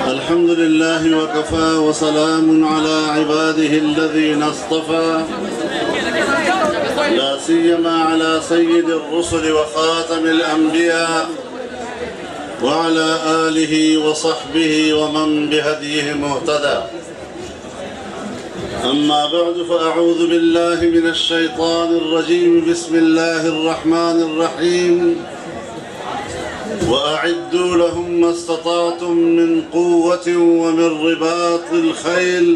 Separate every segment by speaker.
Speaker 1: अल्हम्दुलिल्लाह वकफ़ा वसलाम अला इबादिहि अल्लज़ीना इस्तफ़ा ला सिय्यमा अला सय्यिदिर रुसुल व ख़ातमिल अंबिया व अला आलिहि व सहबिहि व मन बिहदिहि मुहतदा। अम्मा बअद फ़अऊज़ु बिल्लाहि मिनश शैतानिर रजीम। बिस्मिल्लाहिर रहमानिर रहीम। वअअद्दू लहुम मस्तताअतुम मिन क़ुव्वतिन व मिन रिबातिल ख़ैल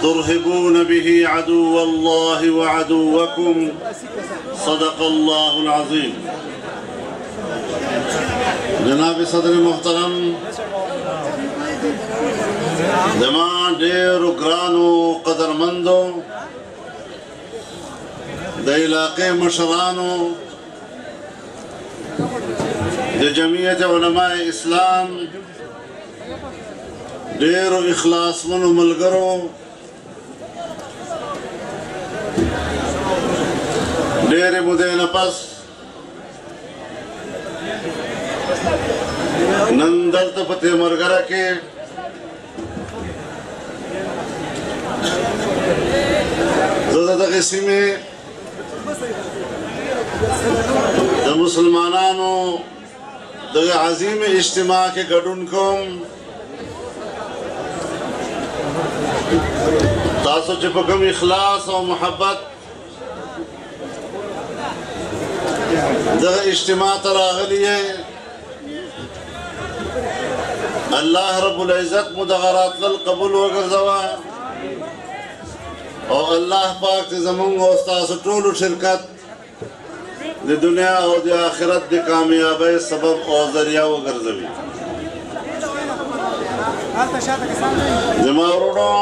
Speaker 1: तुरहिबून बिही अदुव्वल्लाहि व अदुव्वकुम सदक़ल्लाहुल अज़ीम। जनाब सदर मोहतरम, जमा ढेर ग्रानो कदरमंदो द इलाक़े मशरानो द जमीयत उलमा इस्लाम ढेर इखलासमन मलगरो ढेर मुदे नपस नंदल तपते मरगरा के ज़्यादा में द मुसलमानानो द अज़ीम इज्तिमा के गडुन को तासो चिपकम इखलास और मोहब्बत द इज्तिमा तरागली है। अल्लाह रब्बुल इज़्ज़त मुदगरात कबूल वगर जवा और अल्लाह पाक ते ज़मूंग उस्ताद टोलू शिरकत द दुनिया और द आखिरत द कामयाबी सबब और ज़रिया वगर जवी जमावरों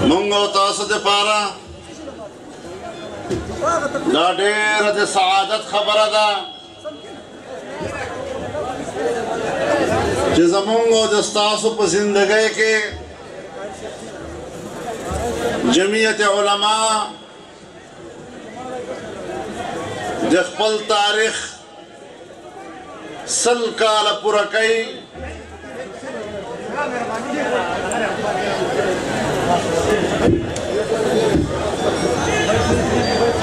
Speaker 1: मंगो तासद पारा ना ढेर द सआदत खबर दा जमूंगो दस्तासु जिंदगी के जमीयत उलमा जखपल तारीख सल काल पुरकई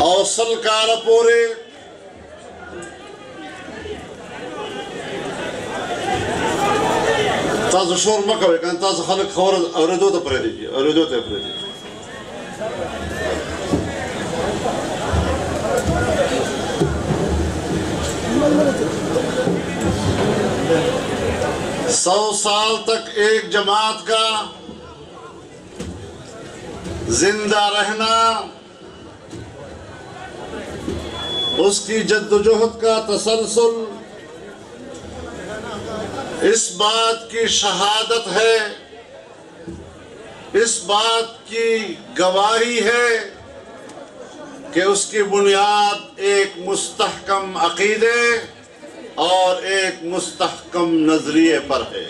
Speaker 1: और सल काल पूरे ताज़ शोर मकवे कान ताज़ खलक खबर और दो तो परे दीजिए और दो तो परे दीजिए। सौ साल तक एक जमात का जिंदा रहना उसकी जद्दोजहद का तसलसल इस बात की शहादत है, इस बात की गवाही है कि उसकी बुनियाद एक मुस्तहकम अकीदे और एक मुस्तहकम नजरिए पर है।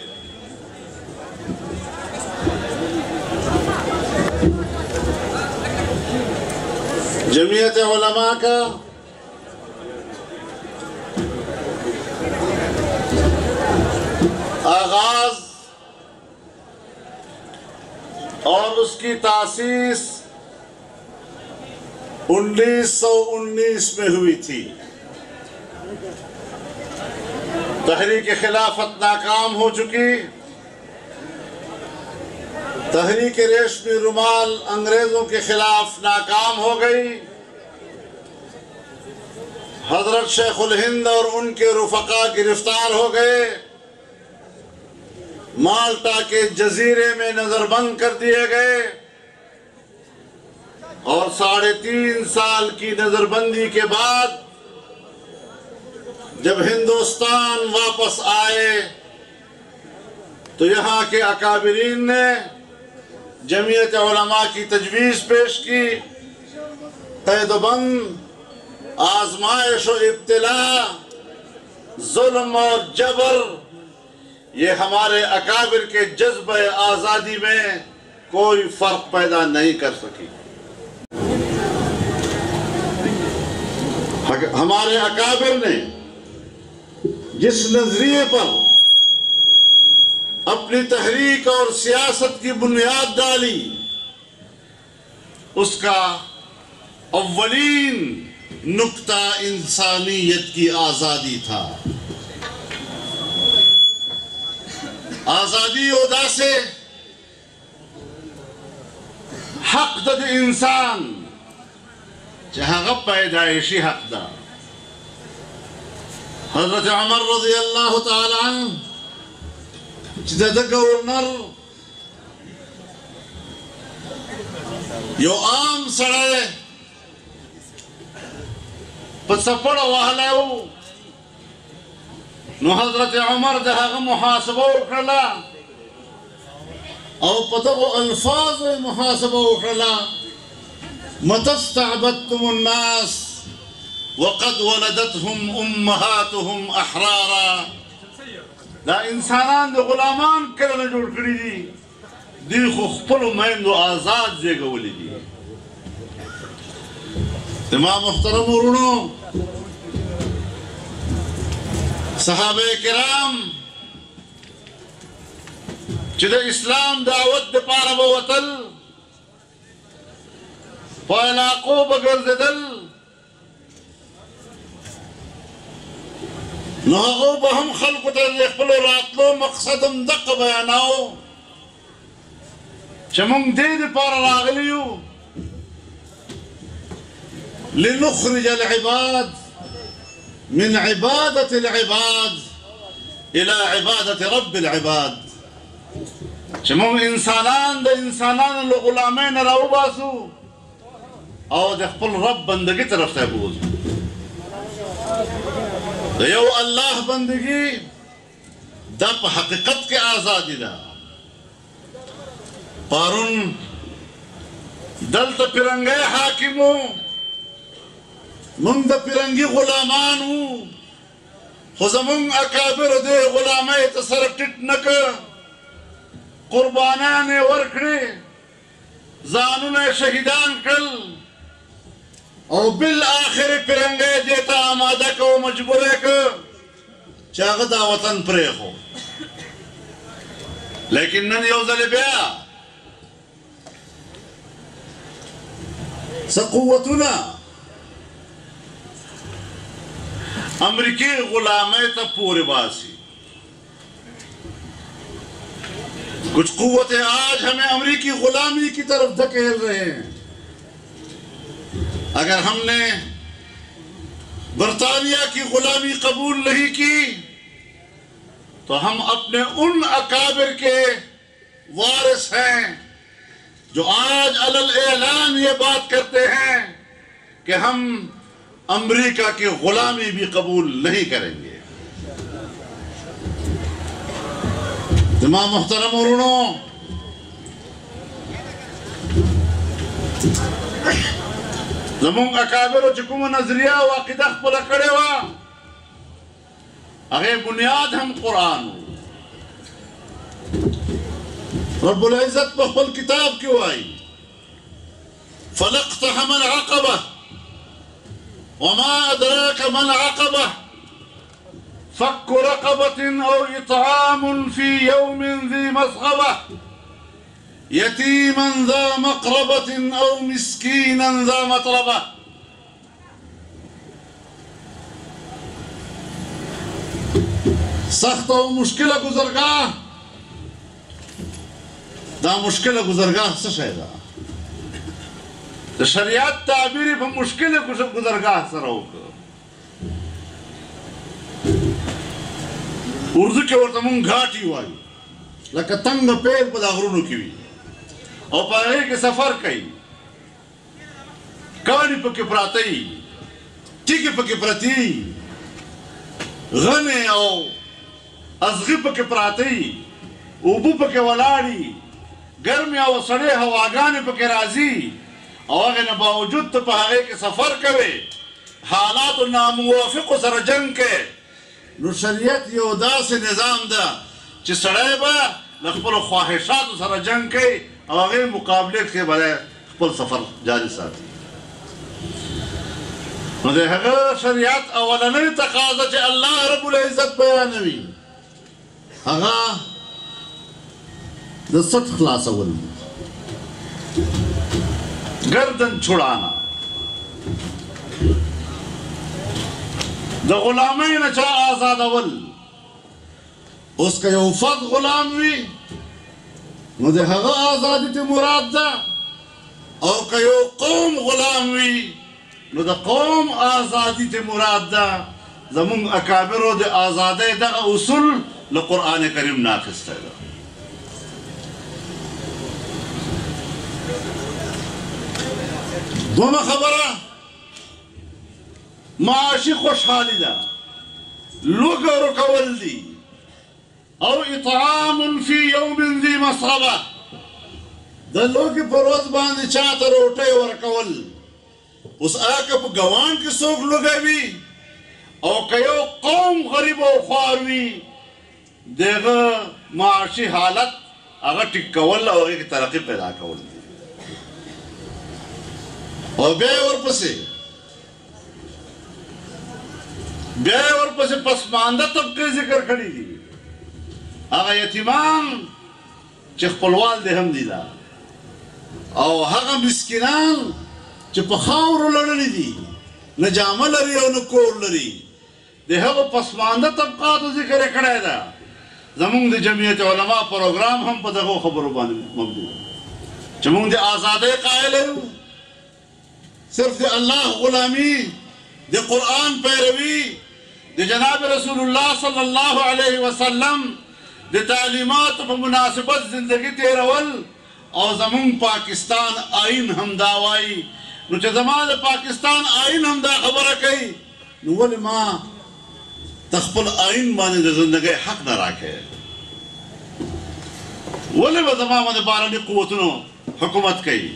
Speaker 1: जमीयत उलमा का आगाज और उसकी तासीस 1919 में हुई थी। तहरीक खिलाफत नाकाम हो चुकी, तहरीक रेशमी रुमाल अंग्रेजों के खिलाफ नाकाम हो गई। हजरत शेखुल हिंद और उनके रुफका गिरफ्तार हो गए, माल्टा के जजीरे में नजरबंद कर दिए गए और 3.5 साल की नजरबंदी के बाद जब हिंदुस्तान वापस आए तो यहाँ के अकाबिरीन ने जमीयत उलमा की तजवीज़ पेश की। कैदबंद, आजमाइश और इब्तिला, जुल्म और जबर ये हमारे अकाबिर के जज्बे आज़ादी में कोई फर्क पैदा नहीं कर सकी। हमारे अकाबिर ने जिस नजरिए पर अपनी तहरीक और सियासत की बुनियाद डाली, उसका अव्वलीन नुक्ता इंसानियत की आजादी था। आजादी ओदा से हक दद इंसान चाहे पैदाइशी हकदा। हजरत उमर रज़ी अल्लाह ताला अन्हु चिद गवर्नर यो आम सड़े पसपड़ वाहलाऊ नो हजरत उमर दहाग मुहासबा उखला और पदव अल्फाज मुहासबा उखला मतस्तअबदतुम अन्नास वक़द वलदतहुम उम्महातुहुम अहरारा। दा इंसानान दो गुलामान करने जोड़ करी दी दी खुख्पल मैन दो आजाद जे गवली दी। तमाम मुहतरम उरुणो सहाबे किराम चिद इस्लाम दावत दे पारा वतल पालाको बगर दल नहो बहम खल्क तखलो रातलो मकसदम दक बयानाओ चमुंग दे दे पारा रागलियो लिनुखरिज अल-इबाद मिन इबादत अल-इबाद इला इबादत रब अल-इबाद। चमुंग इंसानान द इंसानान लो गुलामें न राव बासू और दखल रब बंदगी तरफ से बोझ यो अल्लाह बंदगी दप हकीकत के आजादी दा। पारुन दल तो पिरंगे हाकिमो मुंग द पिरंगी गुलामानू खुजमुंग अकाबिर दे गुलामे तसर टिट नक कुर्बाना ने वर्खड़े जानू ने शहीदान कल और बिल आखिर पिरंगे देता आमादा को मजबूरे को चागदा वतन परे हो। लेकिन नन योजले बिया सकुवतुना अमरीकी गुलामे तब पूरे बासी कुछ कुव्वतें आज हमें अमरीकी गुलामी की तरफ धकेल रहे हैं। अगर हमने बरतानिया की गुलामी कबूल नहीं की तो हम अपने उन अकाबिर के वारिस हैं जो आज अलल ऐलान ये बात करते हैं कि हम अमेरिका की गुलामी भी कबूल नहीं करेंगे। तमाम मुहतरम उरुणो जमुंग अकाबिर चुकुम नजरिया वाकिदा खपला करे वा अगे बुनियाद हम कुरान रब्बुल इज्जत बखल किताब क्यों आई फलक़्तहम अल-अक़बा वमा अदराक मल अक़बा फक्कु रक़बतिन औ इत्आमुन फी यौमिन ज़ी मस्ग़बा यतीमन ज़ा मक़रबतिन औ मिस्कीनन ज़ा मतरबा। सख्त और मुश्किल गुजरगाह दा मुश्किल गुजरगाह से शायदा तो शरियत ताबीरी पर मुश्किल गुजरगाह से रहो उर्दू के और तमुंग घाटी हुई लका तंग पेड़ पर दागरुनु की हुई और पढ़े के सफर कई कवनी पके प्रातई टीके पके प्रति गने और अज़गी पके प्रातई उबू पके वलाड़ी गर्म और सड़े हवागाने पके राजी और अगर बावजूद तो पहाड़े के सफर करे हालात नामुवाफिक सर जंग के शरीयत योदा से निज़ाम दा च सड़े बा लखपल ख्वाहिशात सर जंग के और मुकाबले के बड़े खपल सफर जारी साथी نو د هغه شریعت اولنۍ تقاضا چې الله رب العزت بیانوي هغه د سټ خلاصول گردن چھڑانا د غلامۍ نه چا آزادول اوس که یو فرد غلام وي نو د هغه آزادي ته مراد ده او که یو قوم غلام وي نو د قوم آزادي ته مراد ده زمونږ اکابرو د آزادۍ دغه اصول له قرآن کریم نه اخیستی ده دومه خبره معاشي خوشحالي ده لوږه ورکول دي او اطعام فی یوم ذی مسغبه د لوږې په ورځ باندې چاته روټۍ ورکول اوس هغه که په ګوان کې څوک لوږی وي او که یو قوم غریب او خوار وي د هغه معاشي حالت هغه ټیک کول او هغې کې ترقي پیدا کول او بیا یې ورپسې پسمانده طبقې ذکر کړي دي هغه یتیمان چې خپلوال دې هم دي دا او هغه مسکینان چې په خاورو لړلي دي نه جامه لري او نه کور لري د هغو پسمانده طبقاتو ذکر یې کړی ده زمونږ د جمعیت علما پروګرام هم په دغو خبرو باندې مبني چې مونږ د ازادۍ قایل یو صرف د الله غلامي د قرآن پیروي د جناب رسول الله صلی الله علیه وسلم د تعلیماتو په مناسبت زندگی تیرول او زمونږ پاکستان آئین هم دا وایي نو چې زما د پاکستان آئین هم دا خبره کوي نو ولې ما د خپل آئین باندې د زندګۍ حق نه راکوې ولې به زما باندې بهرني قوتونو حکومت کوي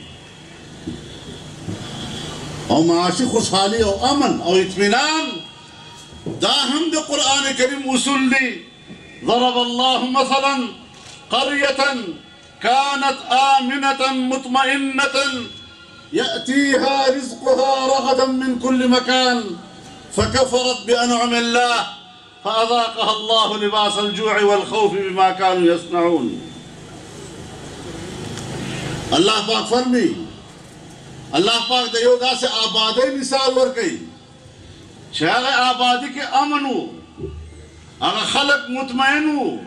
Speaker 1: او معاشي خوشحالي او امن او اطمینان دا هم د قرآن کریم اصول دي ضرب الله مثلا قرية كانت آمنة مطمئنة يأتيها رزقها رغدا من كل مكان فكفرت بأنعم الله فأذاقها الله لباس الجوع والخوف بما كانوا يصنعون الله پاک فرمی الله پاک د یو داسې آبادۍ مثال ورکوي چې هغه آبادي کې امن و هغه خلک مطمئن وو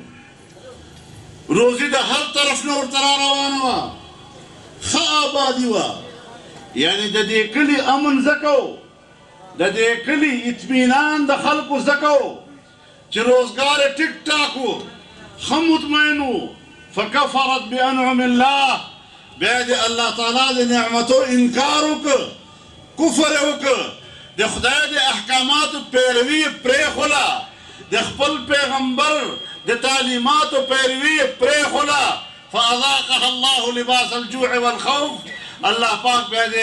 Speaker 1: روزي د هر طرف نه ورته را روانه وه ښه آبادي وه یعنې د دې کلي امن ځکه و د دې کلي اطمینان د خلکو ځکه و چې روزګار یې ټیک ټاک و ښه مطمئن و فکفرت بانعم الله بیا د الله تعالی د نعمتو انکار وکړ کفر یې وکړ د خدای د احکاماتو پیروي یې پرېښوله د خپل پیغمبر د تعلیماتو پیروي یې پرېښوله فاذاقها الله لباس الجوع والخوف الله پاک بیا د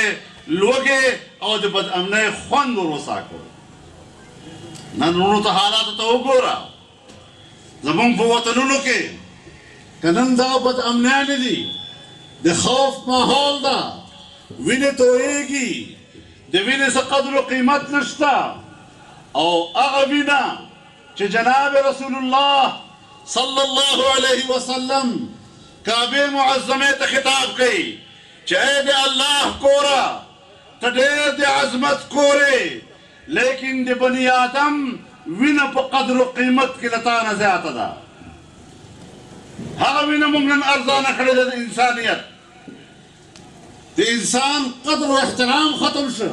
Speaker 1: لوږې او د بدامنۍ خوند ور وساکو نن ورونو ته حالاتو ته وګوره زمونږ په وطنونو کې که نن دغه بدامنیانې دي د خوف ماحول ده وینې تویېږي د وینې څه قدر و قیمت نشته او هغه وینه چې جناب رسول الله صلی الله علیه وسلم کعبې معظمې ته خطاب کوي چې ای د الله کوره ته ډېر د عظمت کورې لیکن د بني آدم وینه په قدر و قیمت کې له تا نه زیاته ده هغه وینه موږ نن ارزانه کړې ده د انسانیت د انسان قدر و احترام ختم شو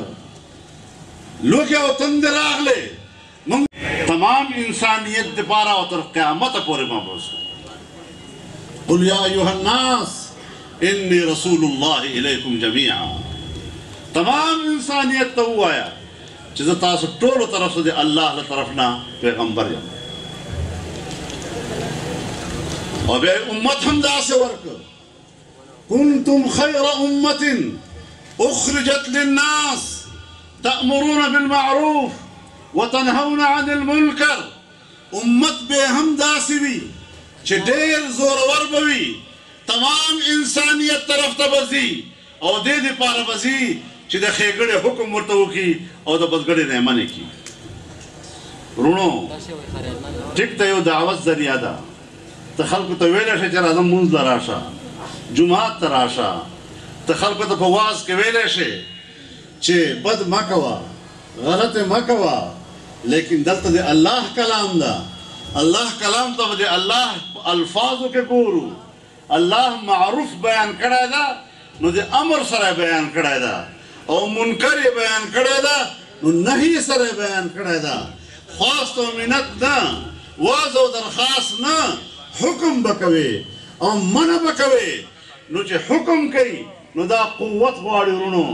Speaker 1: لوږې او تندې راغلې موږ تمام انسانیت دپاره او تر قیامته پورې مبعوث قل یا ایها الناس انی رسول الله الیکم جمیعا تمام انسانیت ته ووایه چې زه تاسو ټولو طرف څخه د الله له طرف نه پیغمبر یم او بیا امت هم داسې ورکړه كنتم خير أمة أخرجت للناس تأمرون بالمعروف وتنهون عن المنكر امت به هم داسې وي چې ډېر زورور به وي تمام انسانیت طرف ته به ځي او دې دپاره به ځي چې د ښېګړې حکم ورته وکړي और तो बदगड़ी रहमाने की रुणो ठीक तो यो दावत जरिया दा तो खल्क तो वेले से चला दम मुंज दराशा जुमात तराशा तो खल्क तो फवाज के वेले से चे बद मकवा गलत मकवा लेकिन दलत दे अल्लाह कलाम दा अल्लाह कलाम तो दे अल्लाह अल्फाजों के गुरु अल्लाह मारूफ बयान करा दा नो दे अमर सरे बयान करा दा और मुनकर बयान करा दा नो नहीं सरे बयान करा दा ख्वास तो मिन्नत ना वाज़ो दरखास्त ना हुक्म बकवे और मन बकवे नो चे हुक्म कई नो दा कुव्वत वाड़ी रुनो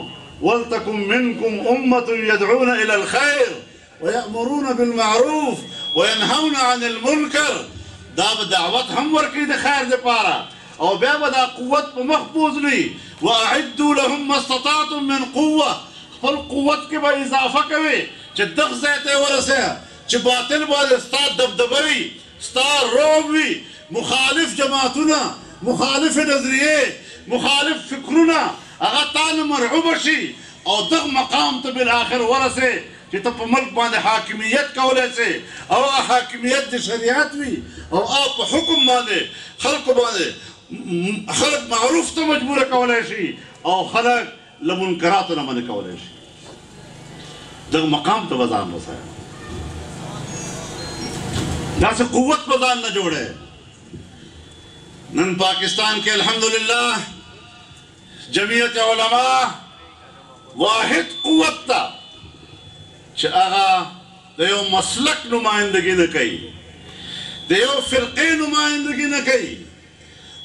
Speaker 1: वल्तकुम मिनकुम उम्मतुन यदऊना इलल खैर वयअमुरूना बिल मारूफ वयनहौना अनिल मुनकर दा दावत हम वर्की दे खैर दे पारा और बेबदा कुव्वत पे महफूज ली वअइद्दू लहुम मस्ततातुम मिन कुव्वा फल कुव्वत के बा इजाफा कवे चे दगज़ते वरसे चे बातिल बाल स्ता दबदबई स्ता रोबी मुखालिफ जमातुना मुखालिफ नजरिए मुखालिफ फिक्रुना अगर तान मरहूबशी और दग मकाम तो बिल आखिर वरसे कि तब मुल्क बांधे हाकिमियत का वजह से और हाकिमियत दी शरीयत भी और आप हुक्म बांधे खल्क बांधे खल्क मारूफ तो मजबूर का वजह से और खल्क लमुनकरात न मन का वजह से दग मकाम तो बजान रसाया जैसे कुव्वत बजान न जोड़े नन पाकिस्तान के अल्हम्दुलिल्लाह जमीयत उलमा वाहिद कुव्वत था आगा देयो मसलक नुमाइंदगी न कई देयो फिरके नुमाइंदगी न कई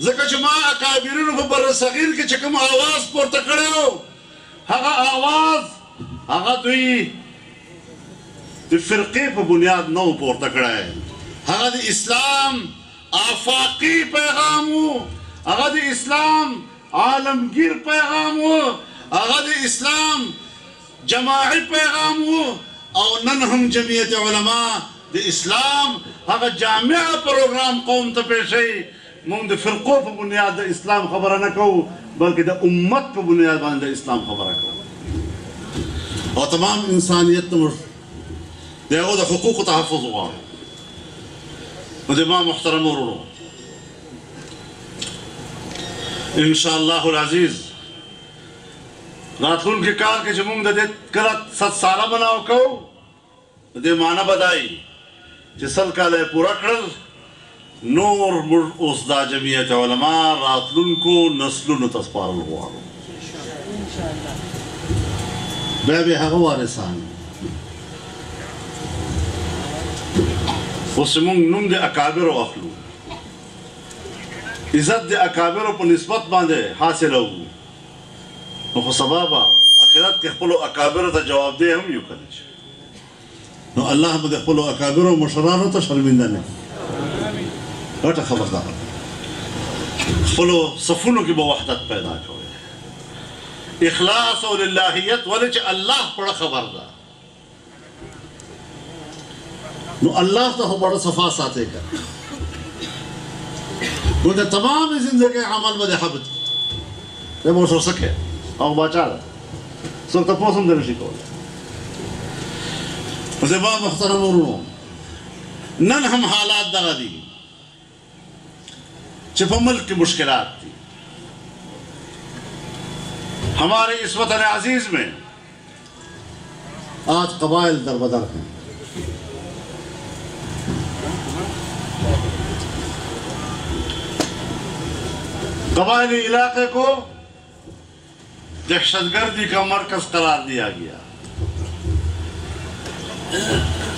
Speaker 1: जका जमा अकाबिरिन को बर सगीर के चकम आवाज पर तकड़े हो हगा आवाज हगा दुई द फिरके पर बुनियाद नौ पर तकड़ा है हगा द इस्लाम आफाकी पैगाम हो हगा द इस्लाम आलमगीर पैगाम हो हगा द इस्लाम जमाई पैगाम हो और नन हम Jamiat Ulama the Islam हगा Jamia programme कौम तो पेशे मुंद फिरकों पर बुनियाद इस्लाम खबर न कहो बल्कि द उम्मत पर बुनियाद बांध इस्लाम खबर कहो और तमाम इंसानियत देखो द हुकूक तहफ़्फ़ुज़ हुआ मुझे मां मुहतरम और इंशाअल्लाहुल अज़ीज़ रातुन के कार के जमुंग दे गलत सत सारा बनाओ कहो दे माना बदाई जिसल का ले पूरा कर नूर मुर उस दा जमीयत उलमा रातुन को नस्लुन तस्पारल हुआ बेबे हगवारिसान उसमुंग नुम दे अकाबिर अखलू इज्जत दे अकाबिर पर निस्बत बांधे हासिल हो नो सबाबा आखिरत के खपलो अकाबिर तो जवाब दे हम यू करें नो अल्लाह में खपलो अकाबिर और मुशरानो तो शर्मिंदा नहीं बटा खबरदार खपलो सफुनो की वहदत पैदा करो इखलास और लिल्लाहियत वाले च अल्लाह बड़ा खबरदार नो अल्लाह तो बड़ा सफा साथे का मुझे तमाम जिंदगी अमल में हबत ये वो सोच सके और बचा सब तो पोसम देने शिको मुझे बात मुख्तरम उन्हों नन हम हालात दगा दी चिपमल की मुश्किलात थी हमारे इस वतन अजीज में आज कबाइल दरबदर हैं कबायली इलाके को दहशतगर्दी का मरकज करार दिया गया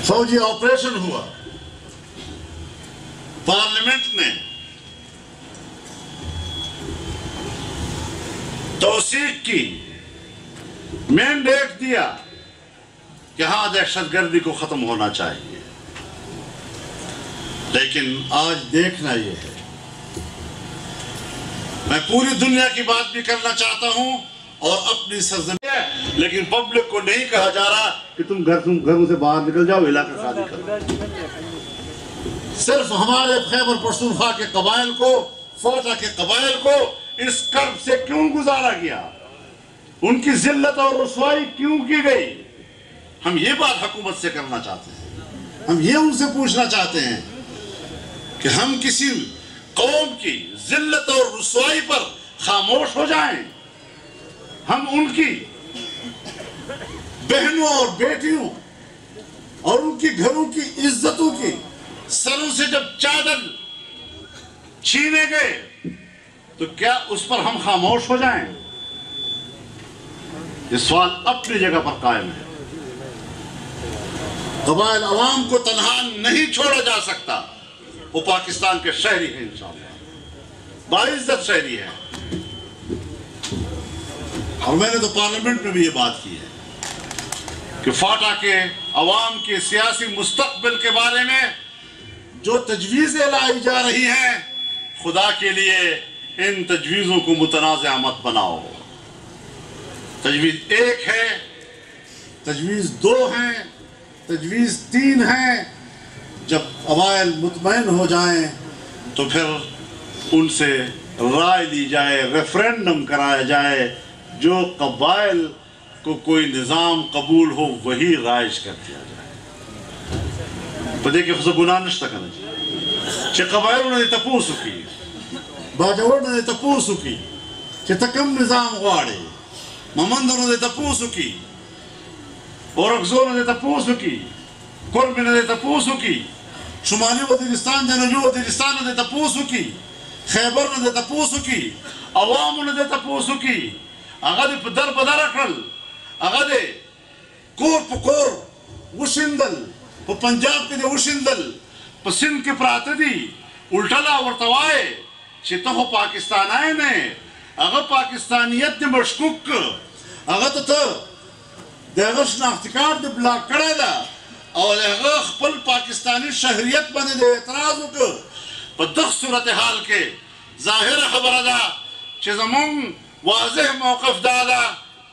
Speaker 1: फौजी ऑपरेशन हुआ पार्लियामेंट ने तौसीक की मैंडेट दिया कि हाँ दहशतगर्दी को खत्म होना चाहिए लेकिन आज देखना यह है मैं पूरी दुनिया की बात भी करना चाहता हूं और अपनी सरजमीन लेकिन पब्लिक को नहीं कहा जा रहा कि तुम घरों से बाहर निकल जाओ इलाका खाली करो सिर्फ हमारे खैबर पख्तूनख्वा के कबाइल को फोटा के कबाइल को इस कर्ब से क्यों गुजारा गया उनकी जिल्लत और रुसवाई क्यों की गई हम ये बात हुकूमत से करना चाहते हैं, हम ये उनसे पूछना चाहते हैं कि हम किसी कौम की जिल्लत और रुसवाई पर खामोश हो जाएं, हम उनकी बहनों और बेटियों और उनकी घरों की इज्जतों की सरों से जब चादर छीने गए तो क्या उस पर हम खामोश हो जाएं? ये सवाल अपनी जगह पर कायम है। कबाइल अवाम को तन्हा नहीं छोड़ा जा सकता। वो पाकिस्तान के शहरी हैं, इंशाअल्लाह बाइज्जत शहरी हैं। और मैंने तो पार्लियामेंट में भी ये बात की है कि फाटा के अवाम के सियासी मुस्तकबिल के बारे में जो तजवीज़ें लाई जा रही हैं, खुदा के लिए इन तजवीज़ों को मुतनाज़ा मत बनाओ। तजवीज़ 1 है, तजवीज़ 2 है, तजवीज़ 3 है। जब कबाइल मुतमईन हो जाएं तो फिर उनसे राय ली जाए, रेफरेंडम कराया जाए, जो कबाइल को कोई निज़ाम कबूल हो वही राइज कर दिया जाए। तो देखिए खुद गुनाह नश्ता करना चाहिए। कबाइल ने तपूसु की, बाजवड़ ने तपूसु की कि तकम निज़ाम वाड़े, ममंदों ने तपूसु की, औरकजों ने तपूसु की, कुर्ब ने तपूसु की, शुमाली वज़ीरिस्तान जनूबी वज़ीरिस्तान ने तपूसु की, खैबर ने तपूसु की, अवाम ने तपूसु की, अगद दर बदर अकल, अगद कोर पकोर वशिंदल, वो पंजाब के वशिंदल, सिंध के प्रातदी उल्टला वर्तवाए चितो हो पाकिस्तान आए ने अगर पाकिस्तानियत ने मशकुक अगर तो देगश नाख्तिकार दे ब्लॉक करेला और अगर खपल पाकिस्तानी शहरियत बने दे एतराज को पर दख सूरत हाल के जाहिर खबर अदा चेज़मुंग वाज़ेह मौक़िफ़ दादा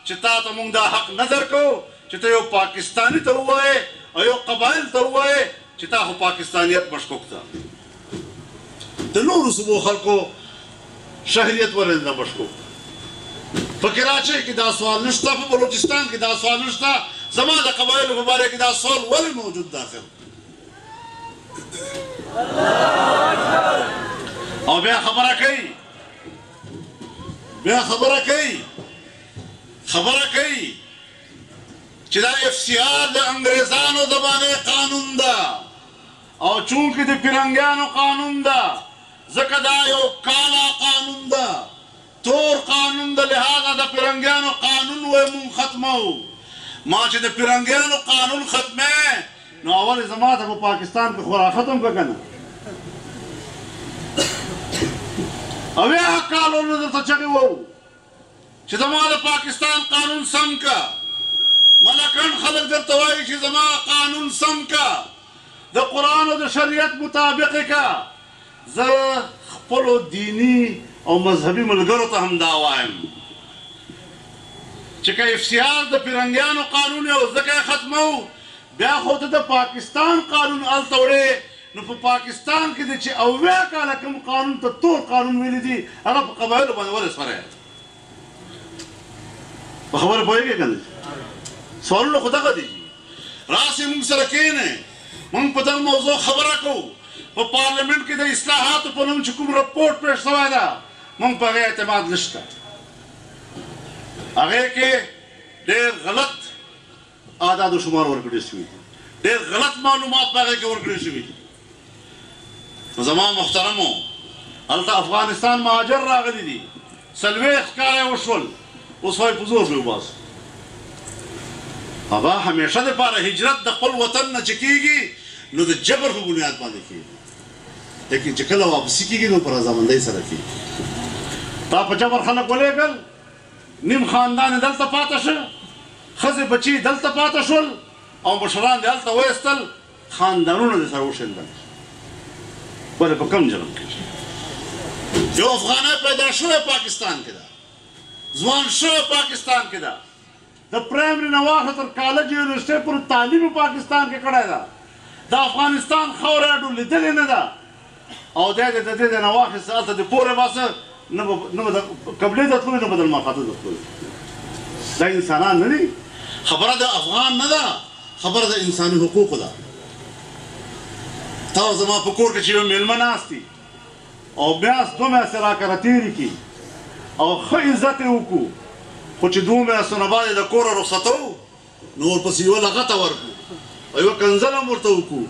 Speaker 1: चिता तो मुंगदा हक नजर को चिता यो पाकिस्तानी तो हुआ है और यो कबाइल तो हुआ है चिता हो पाकिस्तानियत मशकुक था तनूर सुबह खल को शहरियत वाले न मशकुक फकिराचे की दासवाल निश्ता पर बलूचिस्तान की दासवाल निश्ता ज़माना कबाइल मुबारक की दासवाल वाले मौजूद दाखिल और बया खबर कई चिदा FCR दे अंग्रेजानो दबाने कानून दा और चूंकि दे फिरंगियानो कानून दा जकदायो काला कानून दा तोर कानून दा लिहाजा दा फिरंगियानो कानून वे मुन खत्मो मां चे दे फिरंगियानो कानून खत्मे नो अवल जमात वो पाकिस्तान को खुरा खत्म का करना अवे कानून ने तो चके वो चिदमाद पाकिस्तान कानून सम का मलकन खलक दर तवाई चिदमा कानून सम का द कुरान और द शरीयत मुताबिक का ज खपलो दीनी और मजहबी मुलगरो तो हम दावाएं चिका FCR द फिरंगियानो कानून और जके खत्मो ब्या होते द पाकिस्तान कानून अल तोड़े न पाकिस्तान के दिचे अव्या का लकम कानून तो तोर कानून मिली थी अगर कबाइल बनवाले सरे खबर पोएगे कल सवाल खुदा का दीजिए राशि मुंग से रखे ने मुंग पता मौजूद खबर को वो पार्लियामेंट के दे इस्लाहात पर हम चुकुम रिपोर्ट पेश सवादा मुंग पर गए एतमाद लिस्टा आगे के देर गलत आदाद शुमार वर्कड़ीस हुई देर गलत मालूमात पर गए के वर्कड़ीस हुई ज़मान मुहतरमो अलता अफगानिस्तान महाजर रागली दी सलवे इख्तियार उशवल उस वाई पुजूर भी उबास अबा हमेशा दे पारा हिजरत दखल वतन न चिकीगी नो दे जबर को बुनियाद पर देखी लेकिन चिकला वापसी की नो पर ज़मानदारी से रखी ता पचावर खलक बोले कल निम खानदान दल तपातश खज़े बच्ची दल तपातशुल और बशरान दल तवेस्तल खानदानों ने सरोशन दल बड़े बकम जन्म के जो अफगाना पैदा शुरू पाकिस्तान के दा ज़वान शुरू पाकिस्तान के दा द प्राइमरी नवाखत और कॉलेज यूनिवर्सिटी पर तालीम पाकिस्तान के कड़ा दा द अफगानिस्तान खौरा डू लिदल ने दा और दे नवाखत से अलता दे पूरे वास न कबले द तुले न बदल मा खातो द तुले दा इंसानान नहीं खबर द अफगान न दा خبر ده انساني حقوق ده تا زما په کور کې چې یو میلمه ناست دي او میاشت 2 میاشتې راکره تېرې کړي او ښه عزت یې وکړو خو چې 2 میاشتو نه بعد یې د کوره رخصتوو نو ورپسې یوه لغته ورکړو او یوه کنځل هم ورته وکړو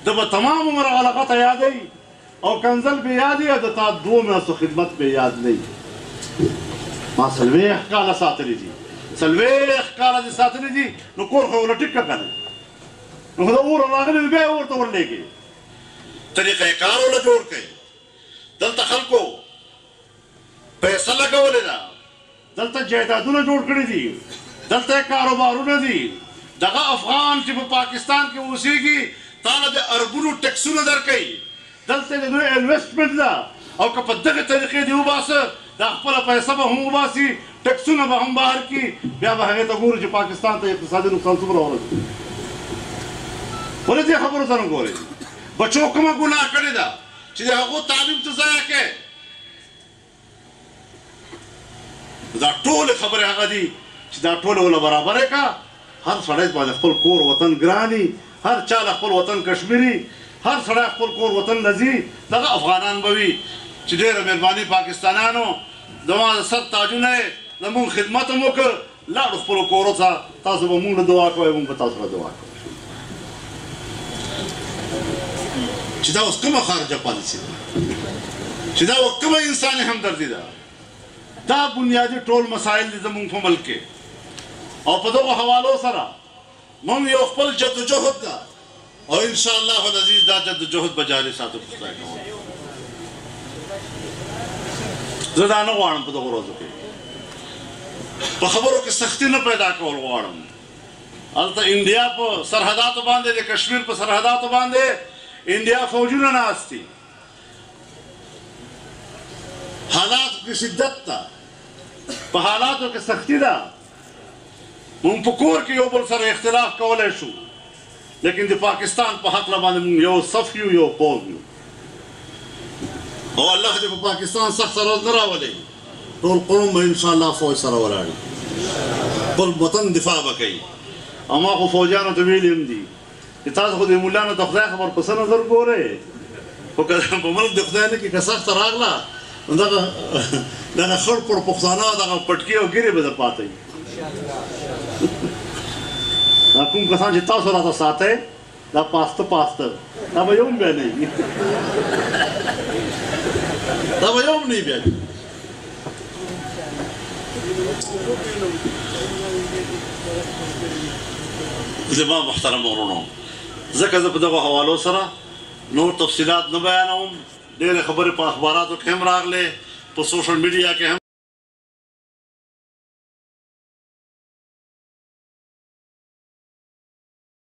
Speaker 1: ده به تمام عمر هغه لغته یادوي او کنځل به یاد یې د تا 2 میاشتو خدمت به یاد نه وي ما 40 کاله ساتلي دي 40 کاله دې ساتلي دي نو کور خو ورله ټیک که که نه نو خو د اوره راغلي بیا یې ورته ورلېږي طریقه کار ورله جوړ کړئ دلته خلکو پیسه لګولې ده دلته جایدادونه جوړ کړي دي دلته کاروبارونه دي دغه افغان چې په پاکستان کې اوسېږي تا له د اربونو ټیکسونه درکوي دلته د دوی انویسټمنټ ده او که په دغه طریقې دې وباسه دا خپله پیسه به هم وباسي ټیکسونه به هم بهر کړي بیا به هغې ته ګورو چې پاکستان ته اقتصادي نقصان څومره ورسېږي ولې دې خبرو ته نه ګورئ بچو کومه ګناه کړې ده چې د هغو تعلیم ته ضایع کړې دا ټولې خبرې هغه دي چې دا ټولې ورله برابرې که هر سړی باندې خپل کور وطن ګراني هر چا له خپل وطن کشمیري هر سړی خپل کور وطن له ځي دغه افغانان به وي چې ډېره مهرباني پاکستانیانو زما د سر تاجونه یې زمونږ خدمت هم وکړ لاړو خپلو کورو ته تاسو به مونږ له دعا کوئ مونږ به تاسو له دعا کوو چې دا اوس کومه خارجه پالیسي ده چې دا کومه انساني همدردي ده دا بنیادي ټول مسایل دي زمونږ په ملک کې او په دغو حوالو سره مونږ یو خپل جدوجهد ده او انشاءالله العزیز دا جدوجهد به جاري ساتو خدای کوم زه دا نه غواړم په دغو ورځو کې په خبرو کې سختي نه پیدا کول غواړم هلته انډیا په سرحداتو باندې د کشمیر په سرحداتو باندې انډیا فوجونه ناست دي حالاتو کې شدت ده په حالاتو کې سختي ده مونږ په کور کې یو بل سره اختلاف کولی شو لیکن د پاکستان په حقله باندې مونږ یو صف یو یو قوم یو او الله دې په پاکستان سخت ورځ نه راولي ټول قوم به انشاءالله فوج سره ولاړ خپل وطن دفاع به کوي او ما خو فوجیانو ته ویلي هم دي چې تاسو خو د ملانو د خدای خبر په څه نظر ګورئ خو که په ملک د خدای نه کې که سخته راغله نو دغه خړ پړ پښتانه دغه پټکي او ګیرې به در پاته وي دا کوم کسان چې تاسو راته ساتئ دا پاسته دا به یو هم بیا نه وي دا به یو هم نه بیا زما محترم ورونو ځکه زه په دغو حوالو سره نور تفصیلات نه بیانوم ډېرې خبرې په اخباراتو کې هم راغلې په سوشل میډیا کې هم